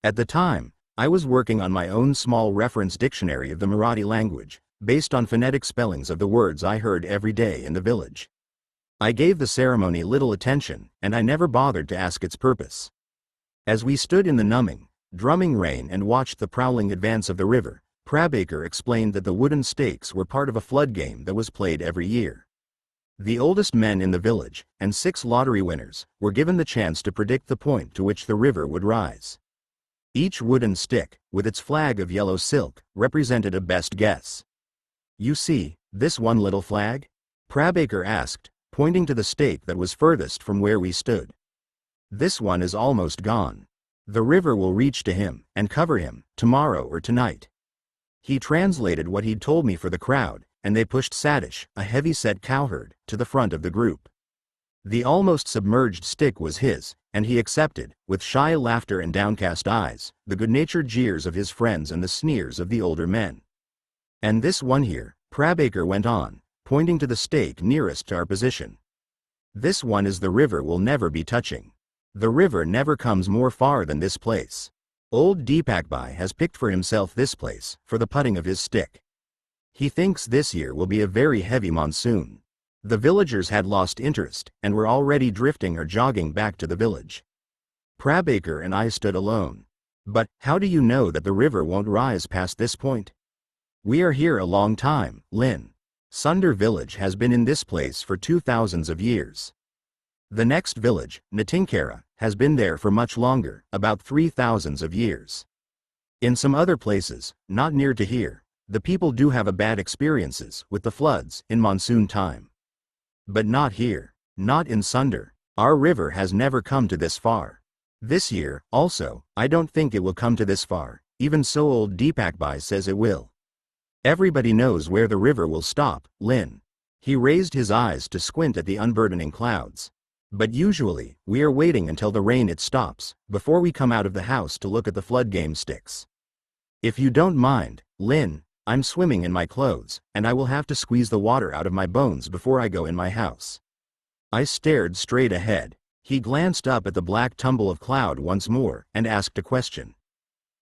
At the time, I was working on my own small reference dictionary of the Marathi language, based on phonetic spellings of the words I heard every day in the village. I gave the ceremony little attention, and I never bothered to ask its purpose. As we stood in the numbing, drumming rain and watched the prowling advance of the river, Prabhakar explained that the wooden stakes were part of a flood game that was played every year. The oldest men in the village, and 6 lottery winners, were given the chance to predict the point to which the river would rise. Each wooden stick, with its flag of yellow silk, represented a best guess. "You see, this one little flag?" Prabhakar asked, pointing to the stake that was furthest from where we stood. "This one is almost gone. The river will reach to him, and cover him, tomorrow or tonight." He translated what he'd told me for the crowd, and they pushed Satish, a heavy-set cowherd, to the front of the group. The almost submerged stick was his, and he accepted, with shy laughter and downcast eyes, the good-natured jeers of his friends and the sneers of the older men. "And this one here," Prabhakar went on, pointing to the stake nearest to our position. "This one is the river will never be touching. The river never comes more far than this place. Old Deepakbhai has picked for himself this place, for the putting of his stick. He thinks this year will be a very heavy monsoon." The villagers had lost interest, and were already drifting or jogging back to the village. Prabhakar and I stood alone. "But, how do you know that the river won't rise past this point?" "We are here a long time, Lin. Sundar village has been in this place for 2000s of years. The next village, Natinkara, has been there for much longer, about 3000s of years. In some other places, not near to here, the people do have a bad experiences with the floods in monsoon time. But not here, not in Sundar. Our river has never come to this far. This year, also, I don't think it will come to this far, even so old Deepakbhai says it will. Everybody knows where the river will stop, Lin." He raised his eyes to squint at the unburdening clouds. "But usually, we are waiting until the rain it stops, before we come out of the house to look at the flood game sticks. If you don't mind, Lin, I'm swimming in my clothes, and I will have to squeeze the water out of my bones before I go in my house." I stared straight ahead. He glanced up at the black tumble of cloud once more, and asked a question.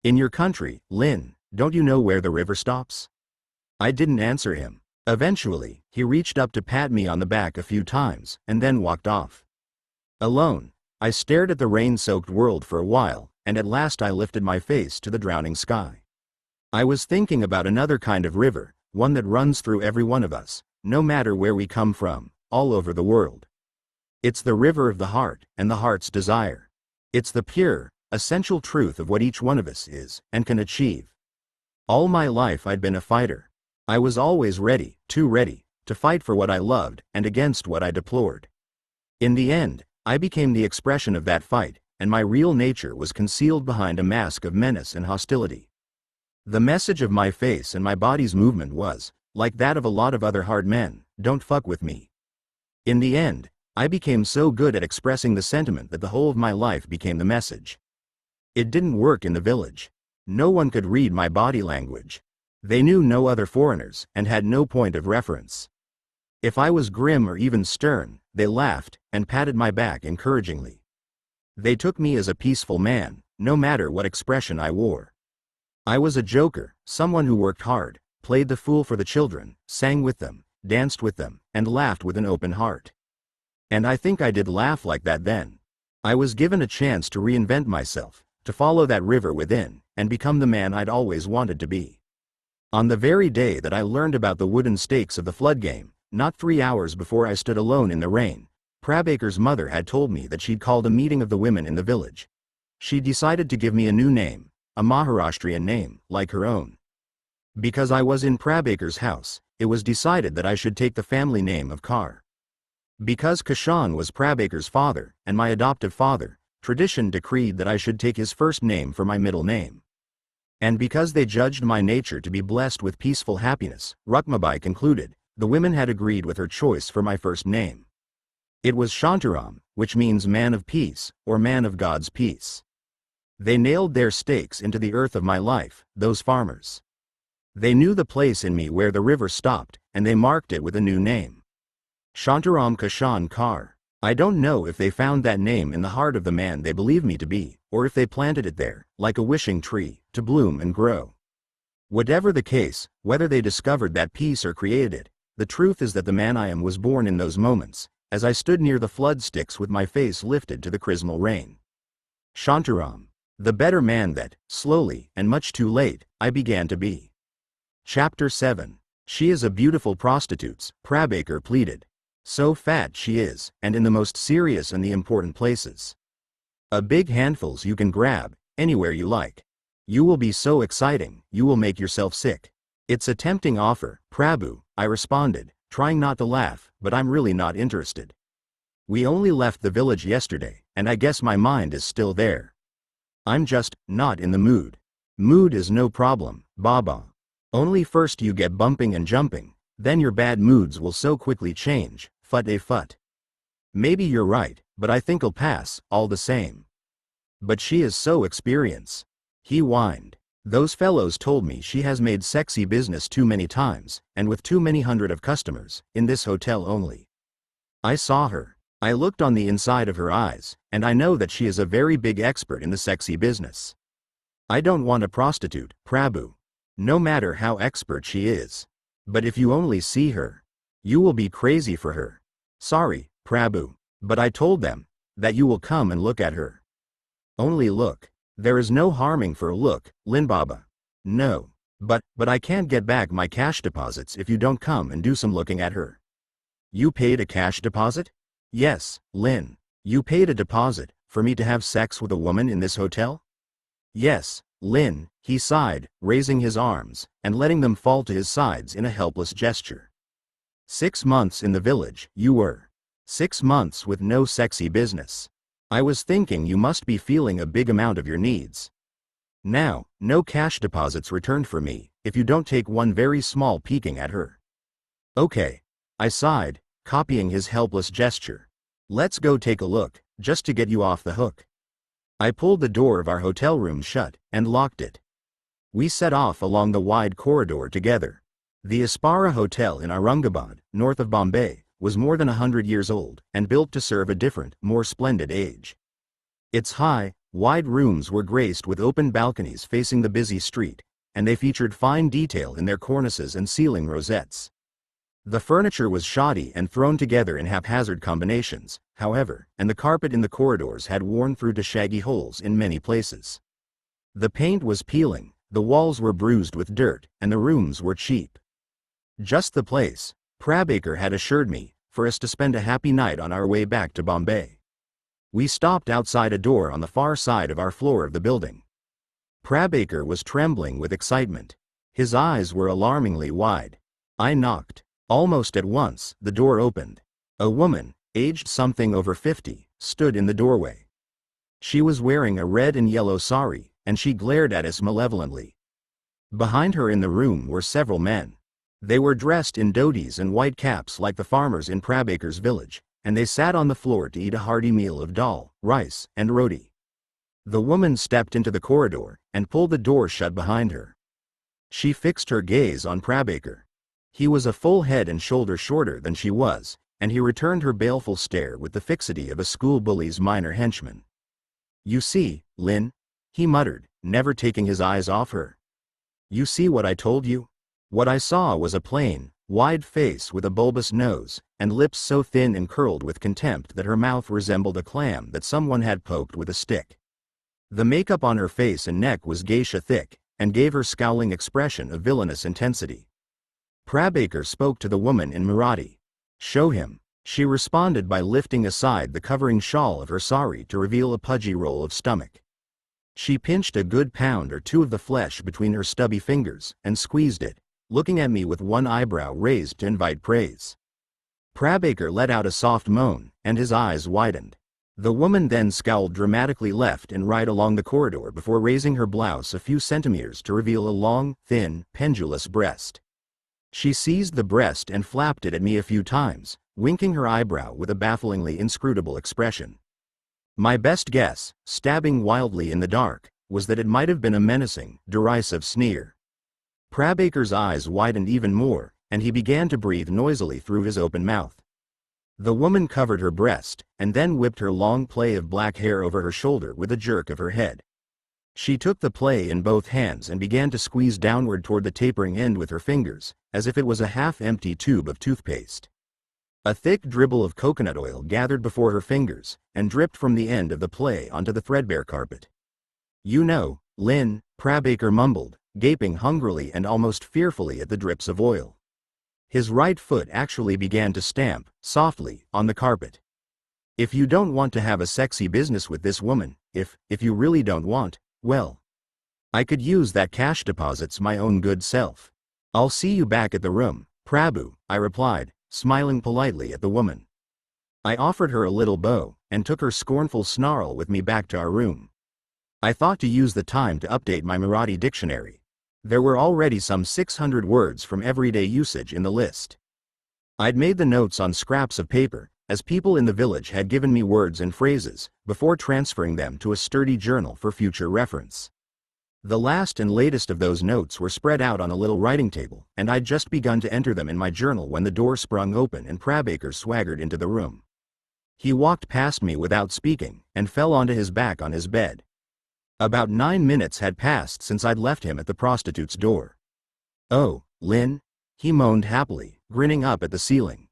"In your country, Lin, don't you know where the river stops?" I didn't answer him. Eventually, he reached up to pat me on the back a few times, and then walked off. Alone, I stared at the rain-soaked world for a while, and at last I lifted my face to the drowning sky. I was thinking about another kind of river, one that runs through every one of us, no matter where we come from, all over the world. It's the river of the heart, and the heart's desire. It's the pure, essential truth of what each one of us is, and can achieve. All my life I'd been a fighter. I was always ready, too ready, to fight for what I loved, and against what I deplored. In the end, I became the expression of that fight, and my real nature was concealed behind a mask of menace and hostility. The message of my face and my body's movement was, like that of a lot of other hard men, "Don't fuck with me." In the end, I became so good at expressing the sentiment that the whole of my life became the message. It didn't work in the village. No one could read my body language. They knew no other foreigners, and had no point of reference. If I was grim or even stern, they laughed, and patted my back encouragingly. They took me as a peaceful man, no matter what expression I wore. I was a joker, someone who worked hard, played the fool for the children, sang with them, danced with them, and laughed with an open heart. And I think I did laugh like that then. I was given a chance to reinvent myself, to follow that river within, and become the man I'd always wanted to be. On the very day that I learned about the wooden stakes of the flood game, not 3 hours before I stood alone in the rain, Prabhakar's mother had told me that she'd called a meeting of the women in the village. She decided to give me a new name, a Maharashtrian name, like her own. Because I was in Prabhakar's house, it was decided that I should take the family name of Kaur. Because Kishan was Prabhakar's father, and my adoptive father, tradition decreed that I should take his first name for my middle name. And because they judged my nature to be blessed with peaceful happiness, Rukmabai concluded, the women had agreed with her choice for my first name. It was Shantaram, which means man of peace, or man of God's peace. They nailed their stakes into the earth of my life, those farmers. They knew the place in me where the river stopped, and they marked it with a new name. Shantaram Kishan Kaur. I don't know if they found that name in the heart of the man they believe me to be, or if they planted it there, like a wishing tree, to bloom and grow. Whatever the case, whether they discovered that peace or created it, the truth is that the man I am was born in those moments, as I stood near the flood sticks with my face lifted to the chrismal rain. Shantaram. The better man that, slowly, and much too late, I began to be. Chapter 7. She is a beautiful prostitute, Prabaker pleaded. So fat she is, and in the most serious and the important places. A big handfuls you can grab, anywhere you like. You will be so exciting, you will make yourself sick. It's a tempting offer, Prabhu, I responded, trying not to laugh, but I'm really not interested. We only left the village yesterday, and I guess my mind is still there. I'm just not in the mood. Mood is no problem, Baba. Only first you get bumping and jumping, then your bad moods will so quickly change, fut. Maybe you're right, but I think I'll pass, all the same. But she is so experienced. He whined. Those fellows told me she has made sexy business too many times, and with too many hundred of customers, in this hotel only. I saw her. I looked on the inside of her eyes, and I know that she is a very big expert in the sexy business. I don't want a prostitute, Prabhu. No matter how expert she is. But if you only see her, you will be crazy for her. Sorry, Prabhu, but I told them that you will come and look at her. Only look. There is no harming for a look, Linbaba. No. But I can't get back my cash deposits if you don't come and do some looking at her. You paid a cash deposit? Yes, Lin. You paid a deposit for me to have sex with a woman in this hotel? Yes, Lin, he sighed, raising his arms, and letting them fall to his sides in a helpless gesture. 6 months in the village, you were. 6 months with no sexy business. I was thinking you must be feeling a big amount of your needs. Now, no cash deposits returned for me, if you don't take one very small peeking at her. Okay. I sighed, copying his helpless gesture. Let's go take a look, just to get you off the hook. I pulled the door of our hotel room shut, and locked it. We set off along the wide corridor together. The Aspara Hotel in Aurangabad, north of Bombay, was more than 100 years old, and built to serve a different, more splendid age. Its high, wide rooms were graced with open balconies facing the busy street, and they featured fine detail in their cornices and ceiling rosettes. The furniture was shoddy and thrown together in haphazard combinations, however, and the carpet in the corridors had worn through to shaggy holes in many places. The paint was peeling, the walls were bruised with dirt, and the rooms were cheap. Just the place, Prabaker had assured me, for us to spend a happy night on our way back to Bombay. We stopped outside a door on the far side of our floor of the building. Prabaker was trembling with excitement. His eyes were alarmingly wide. I knocked. Almost at once, the door opened. A woman, aged something over 50, stood in the doorway. She was wearing a red and yellow sari, and she glared at us malevolently. Behind her in the room were several men. They were dressed in dhotis and white caps like the farmers in Prabaker's village, and they sat on the floor to eat a hearty meal of dal, rice, and roti. The woman stepped into the corridor, and pulled the door shut behind her. She fixed her gaze on Prabaker. He was a full head and shoulder shorter than she was, and he returned her baleful stare with the fixity of a school bully's minor henchman. You see, Lin, he muttered, never taking his eyes off her. You see what I told you? What I saw was a plain, wide face with a bulbous nose, and lips so thin and curled with contempt that her mouth resembled a clam that someone had poked with a stick. The makeup on her face and neck was geisha thick, and gave her scowling expression a villainous intensity. Prabaker spoke to the woman in Marathi. Show him. She responded by lifting aside the covering shawl of her sari to reveal a pudgy roll of stomach. She pinched a good pound or two of the flesh between her stubby fingers, and squeezed it, looking at me with one eyebrow raised to invite praise. Prabaker let out a soft moan, and his eyes widened. The woman then scowled dramatically left and right along the corridor before raising her blouse a few centimeters to reveal a long, thin, pendulous breast. She seized the breast and flapped it at me a few times, winking her eyebrow with a bafflingly inscrutable expression. My best guess, stabbing wildly in the dark, was that it might have been a menacing, derisive sneer. Prabaker's eyes widened even more, and he began to breathe noisily through his open mouth. The woman covered her breast, and then whipped her long plait of black hair over her shoulder with a jerk of her head. She took the plait in both hands and began to squeeze downward toward the tapering end with her fingers, as if it was a half-empty tube of toothpaste. A thick dribble of coconut oil gathered before her fingers, and dripped from the end of the plait onto the threadbare carpet. "You know, Lynn," Prabaker mumbled, gaping hungrily and almost fearfully at the drips of oil. His right foot actually began to stamp, softly, on the carpet. "If you don't want to have a sexy business with this woman, if you really don't want, well, I could use that cash deposit's my own good self. I'll see you back at the room, Prabhu," I replied, smiling politely at the woman. I offered her a little bow, and took her scornful snarl with me back to our room. I thought to use the time to update my Marathi dictionary. There were already some 600 words from everyday usage in the list. I'd made the notes on scraps of paper, as people in the village had given me words and phrases, before transferring them to a sturdy journal for future reference. The last and latest of those notes were spread out on a little writing table, and I'd just begun to enter them in my journal when the door sprung open and Prabaker swaggered into the room. He walked past me without speaking, and fell onto his back on his bed. About 9 minutes had passed since I'd left him at the prostitute's door. "Oh, Lynn," he moaned happily, grinning up at the ceiling.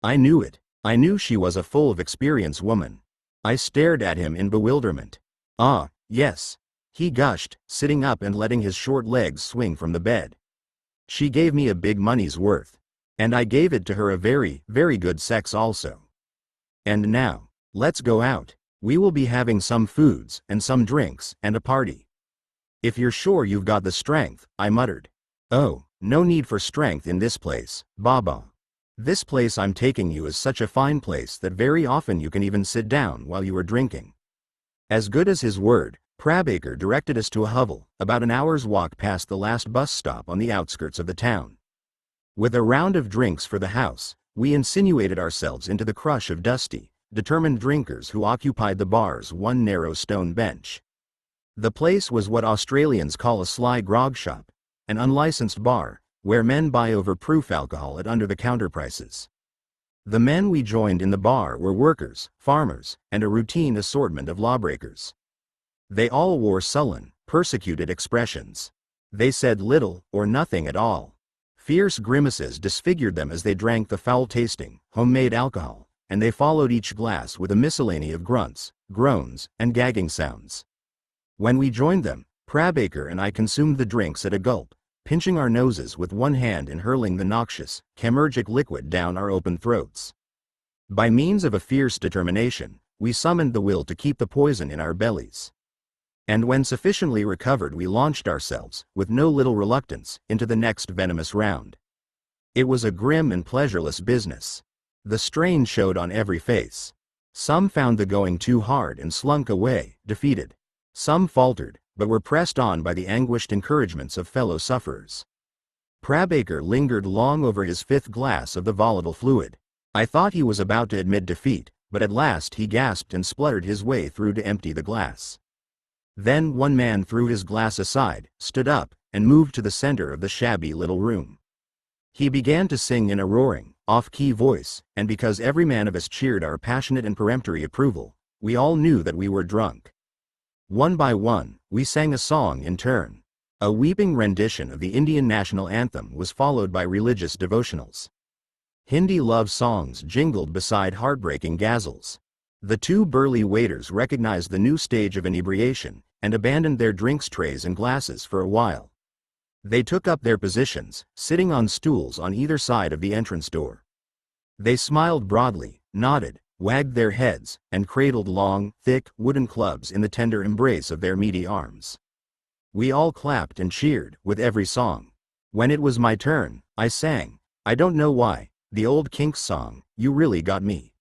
I knew it. I knew she was a full of experience woman. I stared at him in bewilderment. "Ah, yes," he gushed, sitting up and letting his short legs swing from the bed. "She gave me a big money's worth. And I gave it to her a very, very good sex also. And now, let's go out. We will be having some foods, and some drinks, and a party." "If you're sure you've got the strength," I muttered. "Oh, no need for strength in this place, Baba. This place I'm taking you is such a fine place that very often you can even sit down while you are drinking." As good as his word, Prabaker directed us to a hovel, about an hour's walk past the last bus stop on the outskirts of the town. With a round of drinks for the house, we insinuated ourselves into the crush of dusty, determined drinkers who occupied the bar's one narrow stone bench. The place was what Australians call a sly grog shop, an unlicensed bar, where men buy overproof alcohol at under-the-counter prices. The men we joined in the bar were workers, farmers, and a routine assortment of lawbreakers. They all wore sullen, persecuted expressions. They said little or nothing at all. Fierce grimaces disfigured them as they drank the foul-tasting, homemade alcohol, and they followed each glass with a miscellany of grunts, groans, and gagging sounds. When we joined them, Prabaker and I consumed the drinks at a gulp, pinching our noses with one hand and hurling the noxious, chemergic liquid down our open throats. By means of a fierce determination, we summoned the will to keep the poison in our bellies. And when sufficiently recovered, we launched ourselves, with no little reluctance, into the next venomous round. It was a grim and pleasureless business. The strain showed on every face. Some found the going too hard and slunk away, defeated. Some faltered, but were pressed on by the anguished encouragements of fellow sufferers. Prabaker lingered long over his 5th glass of the volatile fluid. I thought he was about to admit defeat, but at last he gasped and spluttered his way through to empty the glass. Then one man threw his glass aside, stood up, and moved to the center of the shabby little room. He began to sing in a roaring, off-key voice, and because every man of us cheered our passionate and peremptory approval, we all knew that we were drunk. One by one, we sang a song in turn. A weeping rendition of the Indian national anthem was followed by religious devotionals. Hindi love songs jingled beside heartbreaking ghazals. The 2 burly waiters recognized the new stage of inebriation, and abandoned their drinks trays and glasses for a while. They took up their positions, sitting on stools on either side of the entrance door. They smiled broadly, nodded, wagged their heads, and cradled long, thick, wooden clubs in the tender embrace of their meaty arms. We all clapped and cheered, with every song. When it was my turn, I sang, I don't know why, the old Kinks song, "You Really Got Me."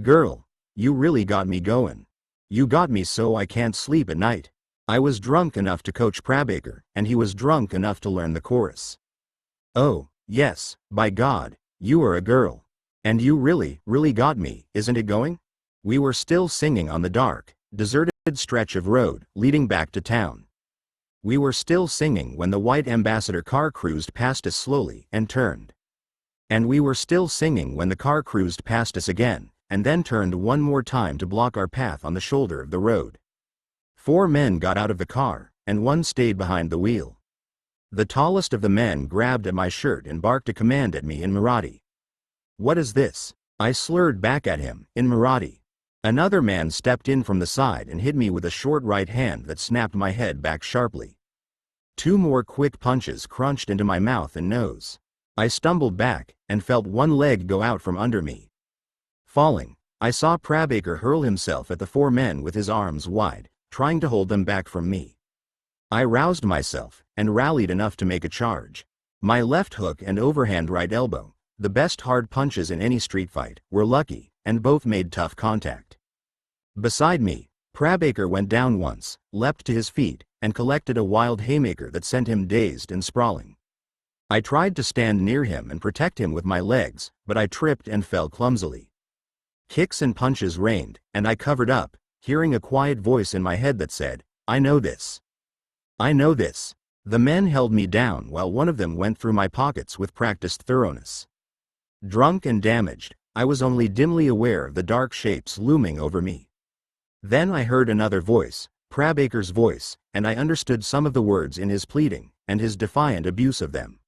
"Girl, you really got me goin'. You got me so I can't sleep at night." I was drunk enough to coach Prabaker, and he was drunk enough to learn the chorus. "Oh, yes, by God, you are a girl. And you really, really got me, isn't it going?" We were still singing on the dark, deserted stretch of road, leading back to town. We were still singing when the white ambassador car cruised past us slowly and turned. And we were still singing when the car cruised past us again, and then turned one more time to block our path on the shoulder of the road. 4 men got out of the car, and 1 stayed behind the wheel. The tallest of the men grabbed at my shirt and barked a command at me in Marathi. "What is this?" I slurred back at him, in Marathi. Another man stepped in from the side and hit me with a short right hand that snapped my head back sharply. 2 more quick punches crunched into my mouth and nose. I stumbled back, and felt one leg go out from under me. Falling, I saw Prabaker hurl himself at the 4 men with his arms wide, trying to hold them back from me. I roused myself, and rallied enough to make a charge. My left hook and overhand right elbow, the best hard punches in any street fight, were lucky, and both made tough contact. Beside me, Prabaker went down once, leapt to his feet, and collected a wild haymaker that sent him dazed and sprawling. I tried to stand near him and protect him with my legs, but I tripped and fell clumsily. Kicks and punches rained, and I covered up, hearing a quiet voice in my head that said, "I know this. I know this." The men held me down while one of them went through my pockets with practiced thoroughness. Drunk and damaged, I was only dimly aware of the dark shapes looming over me. Then I heard another voice, Prabaker's voice, and I understood some of the words in his pleading, and his defiant abuse of them.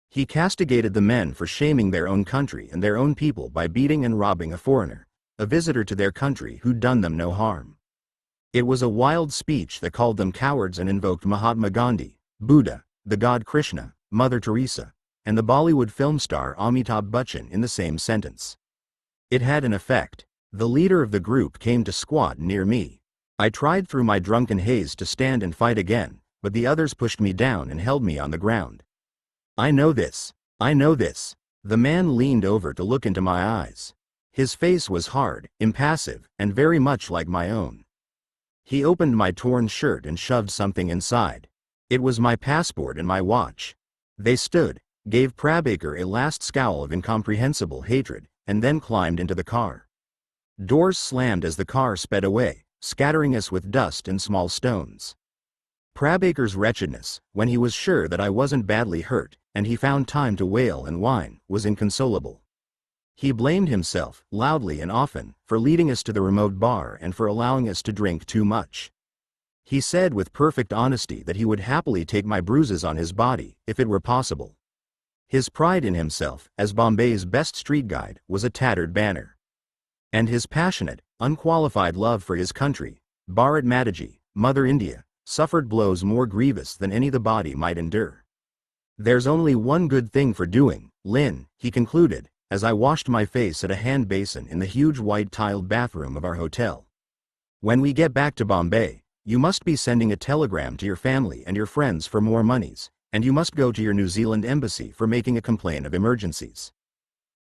He castigated the men for shaming their own country and their own people by beating and robbing a foreigner, a visitor to their country who'd done them no harm. It was a wild speech that called them cowards and invoked Mahatma Gandhi, Buddha, the god Krishna, Mother Teresa, and the Bollywood film star Amitabh Bachchan in the same sentence. It had an effect. The leader of the group came to squat near me. I tried through my drunken haze to stand and fight again, but the others pushed me down and held me on the ground. "I know this. I know this." The man leaned over to look into my eyes. His face was hard, impassive, and very much like my own. He opened my torn shirt and shoved something inside. It was my passport and my watch. They stood, gave Prabaker a last scowl of incomprehensible hatred, and then climbed into the car. Doors slammed as the car sped away, scattering us with dust and small stones. Prabaker's wretchedness, when he was sure that I wasn't badly hurt, and he found time to wail and whine, was inconsolable. He blamed himself, loudly and often, for leading us to the remote bar and for allowing us to drink too much. He said with perfect honesty that he would happily take my bruises on his body, if it were possible. His pride in himself, as Bombay's best street guide, was a tattered banner. And his passionate, unqualified love for his country, Bharat Mataji, Mother India, suffered blows more grievous than any the body might endure. "There's only one good thing for doing, Lynn," he concluded, as I washed my face at a hand basin in the huge white tiled bathroom of our hotel. "When we get back to Bombay, you must be sending a telegram to your family and your friends for more monies, and you must go to your New Zealand embassy for making a complaint of emergencies."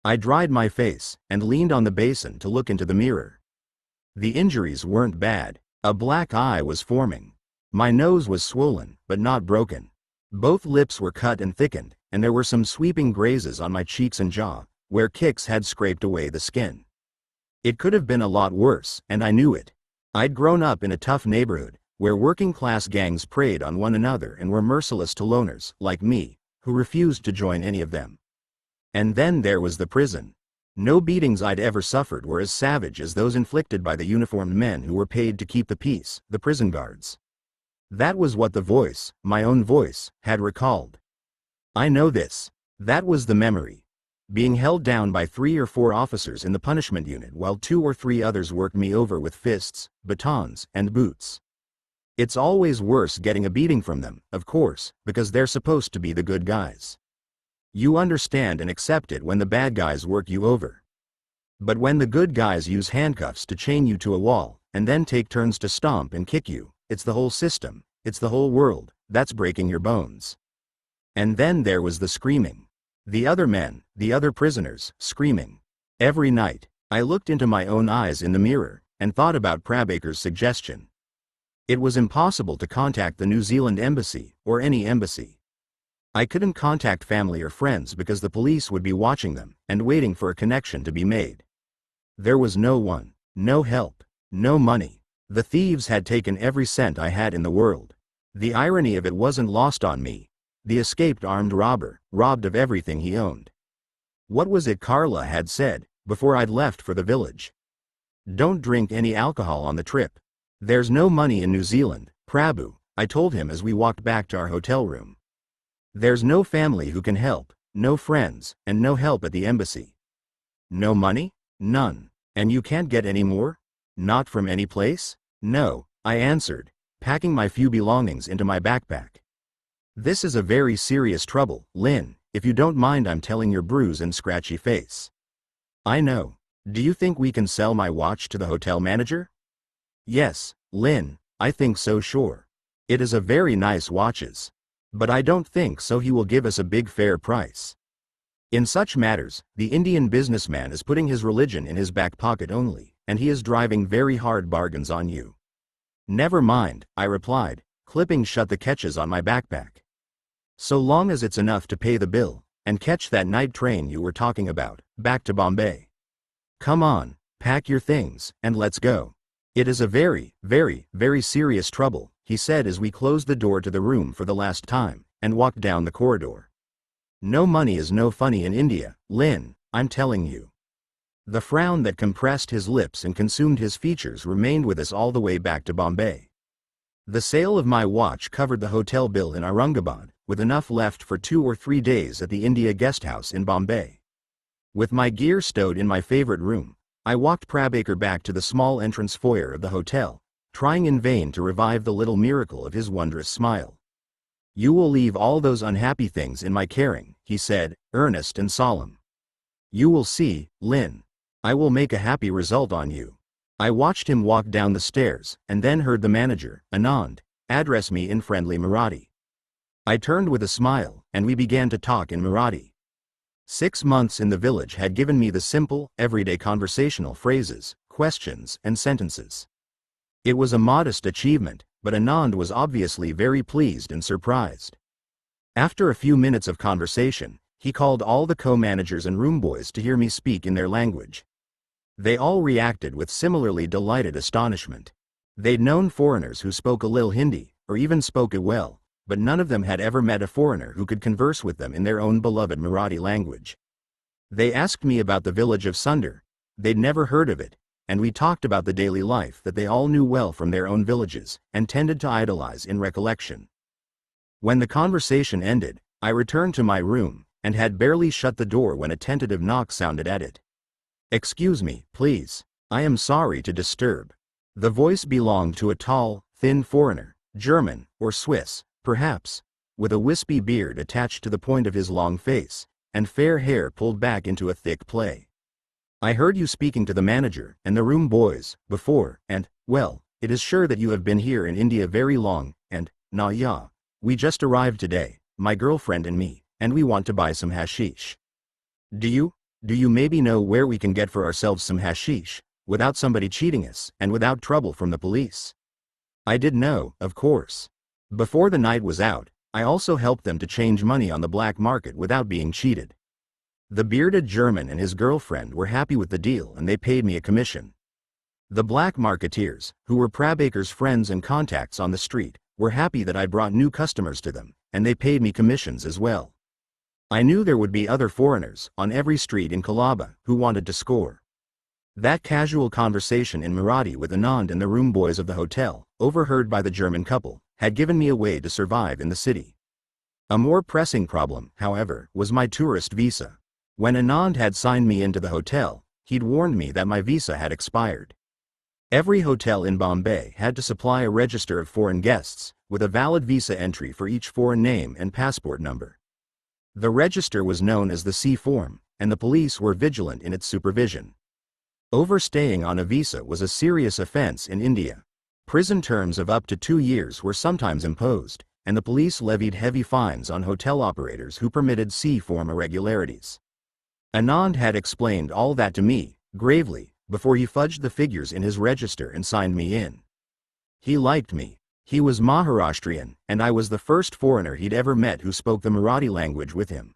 I dried my face, and leaned on the basin to look into the mirror. The injuries weren't bad. A black eye was forming. My nose was swollen, but not broken. Both lips were cut and thickened, and there were some sweeping grazes on my cheeks and jaw, where kicks had scraped away the skin. It could have been a lot worse, and I knew it. I'd grown up in a tough neighborhood, where working-class gangs preyed on one another and were merciless to loners, like me, who refused to join any of them. And then there was the prison. No beatings I'd ever suffered were as savage as those inflicted by the uniformed men who were paid to keep the peace, the prison guards. That was what the voice, my own voice, had recalled. "I know this." That was the memory. Being held down by 3 or 4 officers in the punishment unit while 2 or 3 others worked me over with fists, batons, and boots. It's always worse getting a beating from them, of course, because they're supposed to be the good guys. You understand and accept it when the bad guys work you over. But when the good guys use handcuffs to chain you to a wall, and then take turns to stomp and kick you, it's the whole system, it's the whole world, that's breaking your bones. And then there was the screaming. The other men, the other prisoners, screaming. Every night, I looked into my own eyes in the mirror, and thought about Prabaker's suggestion. It was impossible to contact the New Zealand embassy, or any embassy. I couldn't contact family or friends because the police would be watching them, and waiting for a connection to be made. There was no one, no help, no money. The thieves had taken every cent I had in the world. The irony of it wasn't lost on me. The escaped armed robber, robbed of everything he owned. What was it Carla had said, before I'd left for the village? Don't drink any alcohol on the trip. There's no money in New Zealand, Prabhu, I told him as we walked back to our hotel room. There's no family who can help, no friends, and no help at the embassy. No money? None. And you can't get any more? Not from any place? No, I answered, packing my few belongings into my backpack. This is a very serious trouble, Lynn, if you don't mind I'm telling your bruised and scratchy face. I know. Do you think we can sell my watch to the hotel manager? Yes, Lynn, I think so sure. It is a very nice watches. But I don't think so he will give us a big fair price. In such matters, the Indian businessman is putting his religion in his back pocket only, and he is driving very hard bargains on you. Never mind, I replied, clipping shut the catches on my backpack. So long as it's enough to pay the bill, and catch that night train you were talking about, back to Bombay. Come on, pack your things, and let's go. It is a very, very, very serious trouble, he said as we closed the door to the room for the last time, and walked down the corridor. No money is no funny in India, Lynn, I'm telling you. The frown that compressed his lips and consumed his features remained with us all the way back to Bombay. The sale of my watch covered the hotel bill in Aurangabad, with enough left for 2 or 3 days at the India guest house in Bombay. With my gear stowed in my favorite room, I walked Prabhakar back to the small entrance foyer of the hotel, trying in vain to revive the little miracle of his wondrous smile. You will leave all those unhappy things in my caring, he said, earnest and solemn. You will see, Lynn. I will make a happy result on you. I watched him walk down the stairs, and then heard the manager, Anand, address me in friendly Marathi. I turned with a smile, and we began to talk in Marathi. 6 months in the village had given me the simple, everyday conversational phrases, questions, and sentences. It was a modest achievement, but Anand was obviously very pleased and surprised. After a few minutes of conversation, he called all the co-managers and room boys to hear me speak in their language. They all reacted with similarly delighted astonishment. They'd known foreigners who spoke a little Hindi, or even spoke it well, but none of them had ever met a foreigner who could converse with them in their own beloved Marathi language. They asked me about the village of Sundar. They'd never heard of it, and we talked about the daily life that they all knew well from their own villages, and tended to idolize in recollection. When the conversation ended, I returned to my room, and had barely shut the door when a tentative knock sounded at it. Excuse me, please. I am sorry to disturb. The voice belonged to a tall, thin foreigner, German, or Swiss, perhaps, with a wispy beard attached to the point of his long face, and fair hair pulled back into a thick plait. I heard you speaking to the manager and the room boys before, and, well, it is sure that you have been here in India very long, and, yeah, we just arrived today, my girlfriend and me, and we want to buy some hashish. Do you maybe know where we can get for ourselves some hashish, without somebody cheating us, and without trouble from the police? I did know, of course. Before the night was out, I also helped them to change money on the black market without being cheated. The bearded German and his girlfriend were happy with the deal and they paid me a commission. The black marketeers, who were Prabhakar's friends and contacts on the street, were happy that I brought new customers to them, and they paid me commissions as well. I knew there would be other foreigners, on every street in Colaba, who wanted to score. That casual conversation in Marathi with Anand and the room boys of the hotel, overheard by the German couple, had given me a way to survive in the city. A more pressing problem, however, was my tourist visa. When Anand had signed me into the hotel, he'd warned me that my visa had expired. Every hotel in Bombay had to supply a register of foreign guests, with a valid visa entry for each foreign name and passport number. The register was known as the C form, and the police were vigilant in its supervision. Overstaying on a visa was a serious offense in India. Prison terms of up to 2 years were sometimes imposed, and the police levied heavy fines on hotel operators who permitted C form irregularities. Anand had explained all that to me, gravely, before he fudged the figures in his register and signed me in. He liked me. He was Maharashtrian, and I was the first foreigner he'd ever met who spoke the Marathi language with him.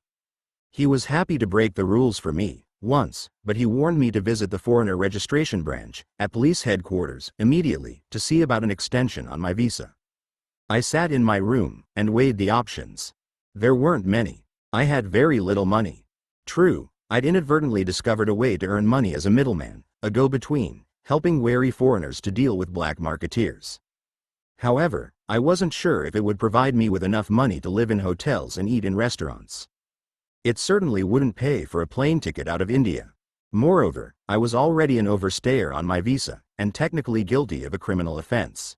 He was happy to break the rules for me, once, but he warned me to visit the foreigner registration branch, at police headquarters, immediately, to see about an extension on my visa. I sat in my room, and weighed the options. There weren't many. I had very little money. True, I'd inadvertently discovered a way to earn money as a middleman, a go-between, helping wary foreigners to deal with black marketeers. However, I wasn't sure if it would provide me with enough money to live in hotels and eat in restaurants. It certainly wouldn't pay for a plane ticket out of India. Moreover, I was already an overstayer on my visa, and technically guilty of a criminal offense.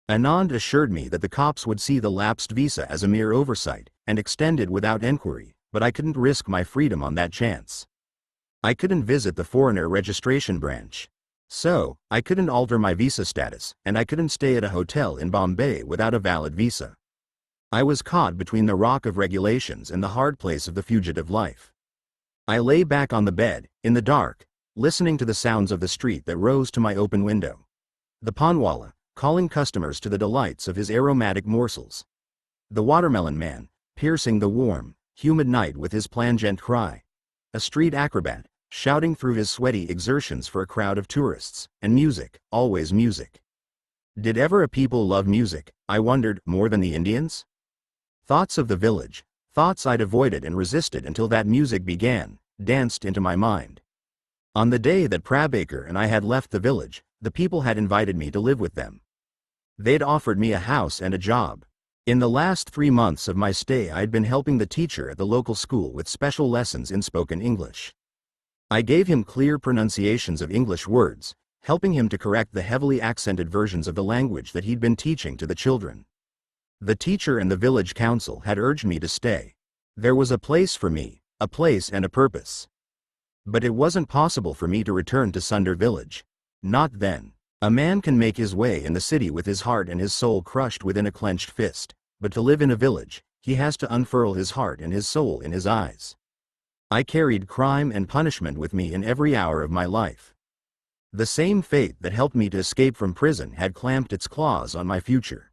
Anand assured me that the cops would see the lapsed visa as a mere oversight, and extend it without enquiry, but I couldn't risk my freedom on that chance. I couldn't visit the foreigner registration branch. So, I couldn't alter my visa status, and I couldn't stay at a hotel in Bombay without a valid visa. I was caught between the rock of regulations and the hard place of the fugitive life. I lay back on the bed, in the dark, listening to the sounds of the street that rose to my open window. The panwala, calling customers to the delights of his aromatic morsels. The watermelon man, piercing the warm, humid night with his plangent cry. A street acrobat, shouting through his sweaty exertions for a crowd of tourists, and music, always music. Did ever a people love music, I wondered, more than the Indians? Thoughts of the village, thoughts I'd avoided and resisted until that music began, danced into my mind. On the day that Prabhakar and I had left the village, the people had invited me to live with them. They'd offered me a house and a job. In the last 3 months of my stay I'd been helping the teacher at the local school with special lessons in spoken English. I gave him clear pronunciations of English words, helping him to correct the heavily accented versions of the language that he'd been teaching to the children. The teacher and the village council had urged me to stay. There was a place for me, a place and a purpose. But it wasn't possible for me to return to Sunder village. Not then. A man can make his way in the city with his heart and his soul crushed within a clenched fist, but to live in a village, he has to unfurl his heart and his soul in his eyes. I carried crime and punishment with me in every hour of my life. The same fate that helped me to escape from prison had clamped its claws on my future.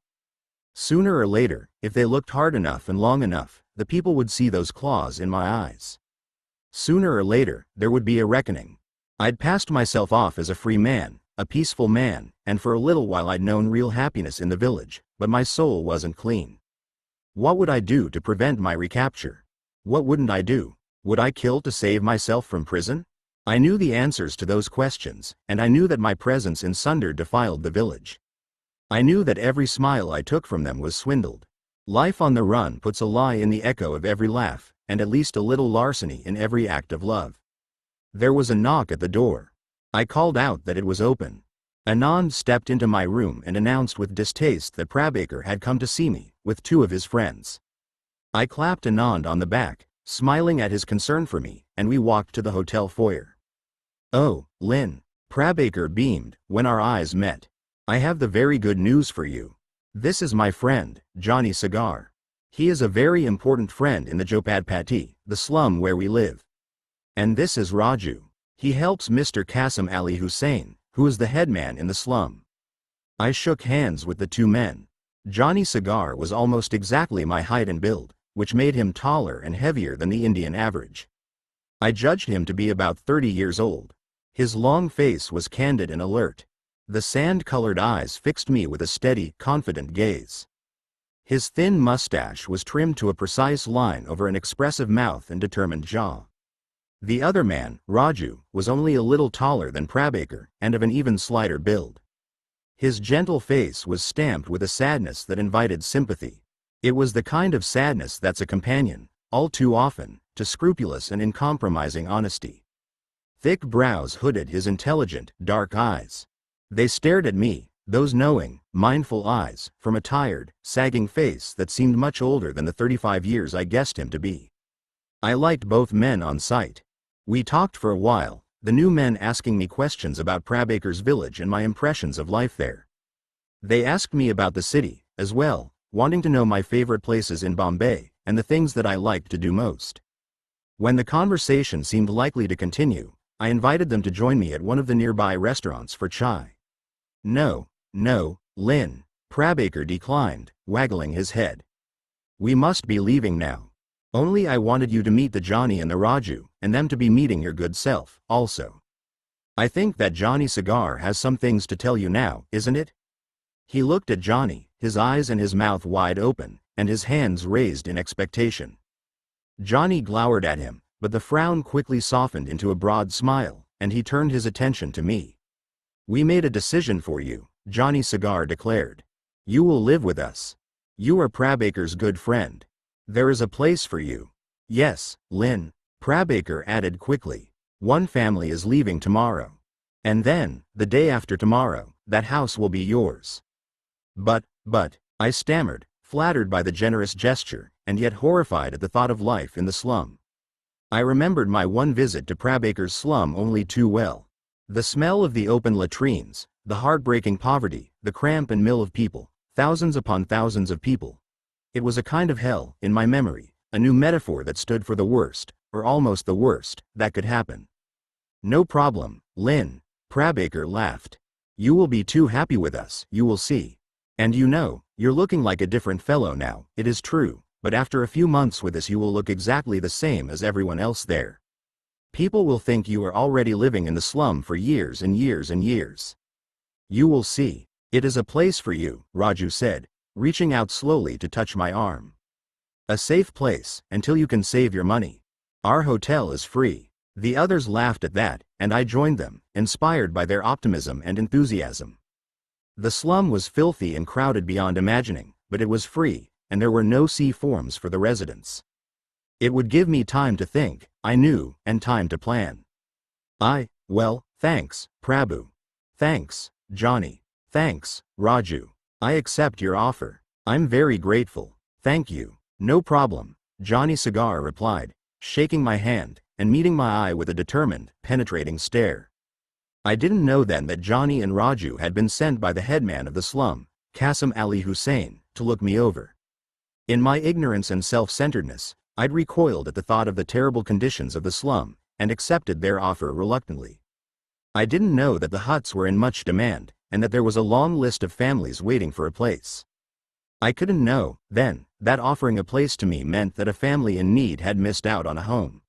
Sooner or later, if they looked hard enough and long enough, the people would see those claws in my eyes. Sooner or later, there would be a reckoning. I'd passed myself off as a free man, a peaceful man, and for a little while I'd known real happiness in the village, but my soul wasn't clean. What would I do to prevent my recapture? What wouldn't I do? Would I kill to save myself from prison? I knew the answers to those questions, and I knew that my presence in Sunder defiled the village. I knew that every smile I took from them was swindled. Life on the run puts a lie in the echo of every laugh, and at least a little larceny in every act of love. There was a knock at the door. I called out that it was open. Anand stepped into my room and announced with distaste that Prabhakar had come to see me, with 2 of his friends. I clapped Anand on the back, smiling at his concern for me, and we walked to the hotel foyer. "Oh, Lynn," Prabhakar beamed, when our eyes met. "I have the very good news for you. This is my friend, Johnny Sagar. He is a very important friend in the Jopadpati, the slum where we live. And this is Raju. He helps Mr. Qasim Ali Hussain, who is the headman in the slum." I shook hands with the 2 men. Johnny Sagar was almost exactly my height and build, which made him taller and heavier than the Indian average. I judged him to be about 30 years old. His long face was candid and alert. The sand-colored eyes fixed me with a steady, confident gaze. His thin mustache was trimmed to a precise line over an expressive mouth and determined jaw. The other man, Raju, was only a little taller than Prabhakar, and of an even slighter build. His gentle face was stamped with a sadness that invited sympathy. It was the kind of sadness that's a companion, all too often, to scrupulous and uncompromising honesty. Thick brows hooded his intelligent, dark eyes. They stared at me, those knowing, mindful eyes, from a tired, sagging face that seemed much older than the 35 years I guessed him to be. I liked both men on sight. We talked for a while, the new men asking me questions about Prabhakar's village and my impressions of life there. They asked me about the city, as well, wanting to know my favorite places in Bombay, and the things that I liked to do most. When the conversation seemed likely to continue, I invited them to join me at one of the nearby restaurants for chai. "No, Lynn," Prabhakar declined, waggling his head. "We must be leaving now. Only I wanted you to meet the Johnny and the Raju, and them to be meeting your good self, also. I think that Johnny Sagar has some things to tell you now, isn't it?" He looked at Johnny, his eyes and his mouth wide open, and his hands raised in expectation. Johnny glowered at him, but the frown quickly softened into a broad smile, and he turned his attention to me. "We made a decision for you," Johnny Cigar declared. "You will live with us. You are Prabaker's good friend. There is a place for you." "Yes, Lynn," Prabaker added quickly. "One family is leaving tomorrow. And then, the day after tomorrow, that house will be yours." But, I stammered, flattered by the generous gesture, and yet horrified at the thought of life in the slum. I remembered my one visit to Prabaker's slum only too well. The smell of the open latrines, the heartbreaking poverty, the cramp and mill of people, thousands upon thousands of people. It was a kind of hell, in my memory, a new metaphor that stood for the worst, or almost the worst, that could happen. "No problem, Lynn," Prabaker laughed. "You will be too happy with us, you will see. And you know, you're looking like a different fellow now, it is true, but after a few months with us you will look exactly the same as everyone else there. People will think you are already living in the slum for years and years and years. You will see. It is a place for you," Raju said, reaching out slowly to touch my arm. "A safe place, until you can save your money. Our hotel is free." The others laughed at that, and I joined them, inspired by their optimism and enthusiasm. The slum was filthy and crowded beyond imagining, but it was free, and there were no C-forms for the residents. It would give me time to think, I knew, and time to plan. Well, thanks, Prabhu. Thanks, Johnny. Thanks, Raju. I accept your offer. I'm very grateful. Thank you. No problem, Johnny Cigar replied, shaking my hand, and meeting my eye with a determined, penetrating stare. I didn't know then that Johnny and Raju had been sent by the headman of the slum, Qasim Ali Hussain, to look me over. In my ignorance and self-centeredness, I'd recoiled at the thought of the terrible conditions of the slum, and accepted their offer reluctantly. I didn't know that the huts were in much demand, and that there was a long list of families waiting for a place. I couldn't know, then, that offering a place to me meant that a family in need had missed out on a home.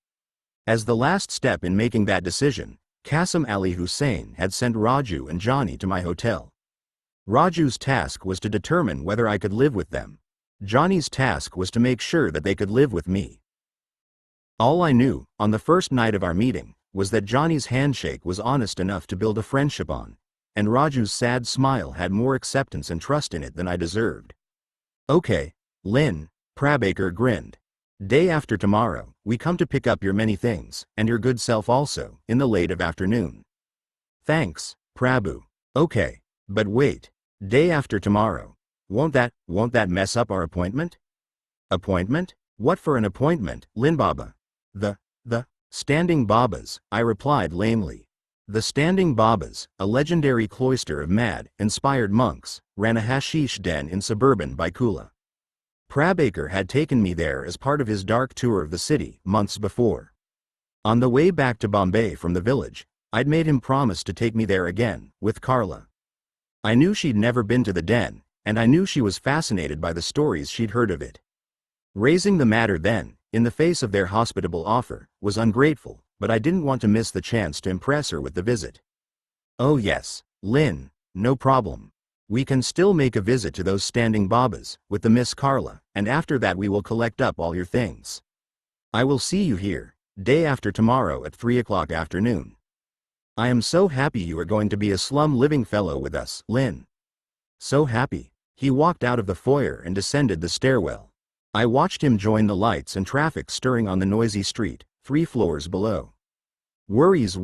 As the last step in making that decision, Qasim Ali Hussain had sent Raju and Johnny to my hotel. Raju's task was to determine whether I could live with them. Johnny's task was to make sure that they could live with me. All I knew, on the first night of our meeting, was that Johnny's handshake was honest enough to build a friendship on, and Raju's sad smile had more acceptance and trust in it than I deserved. "Okay, Lynn," Prabaker grinned. "Day after tomorrow, we come to pick up your many things, and your good self also, in the late of afternoon." "Thanks, Prabhu." "Okay, but wait. Day after tomorrow. Won't that mess up our appointment?" "Appointment? What for an appointment, Lin Baba?" The Standing Babas," I replied lamely. The Standing Babas, a legendary cloister of mad, inspired monks, ran a hashish den in suburban Baikula. Prabaker had taken me there as part of his dark tour of the city months before. On the way back to Bombay from the village, I'd made him promise to take me there again, with Carla. I knew she'd never been to the den, and I knew she was fascinated by the stories she'd heard of it. Raising the matter then, in the face of their hospitable offer, was ungrateful, but I didn't want to miss the chance to impress her with the visit. "Oh yes, Lynn, no problem. We can still make a visit to those Standing Babas, with the Miss Carla, and after that we will collect up all your things. I will see you here, day after tomorrow at 3 o'clock afternoon. I am so happy you are going to be a slum living fellow with us, Lynn." So happy. He walked out of the foyer and descended the stairwell. I watched him join the lights and traffic stirring on the noisy street, 3 floors below. Worries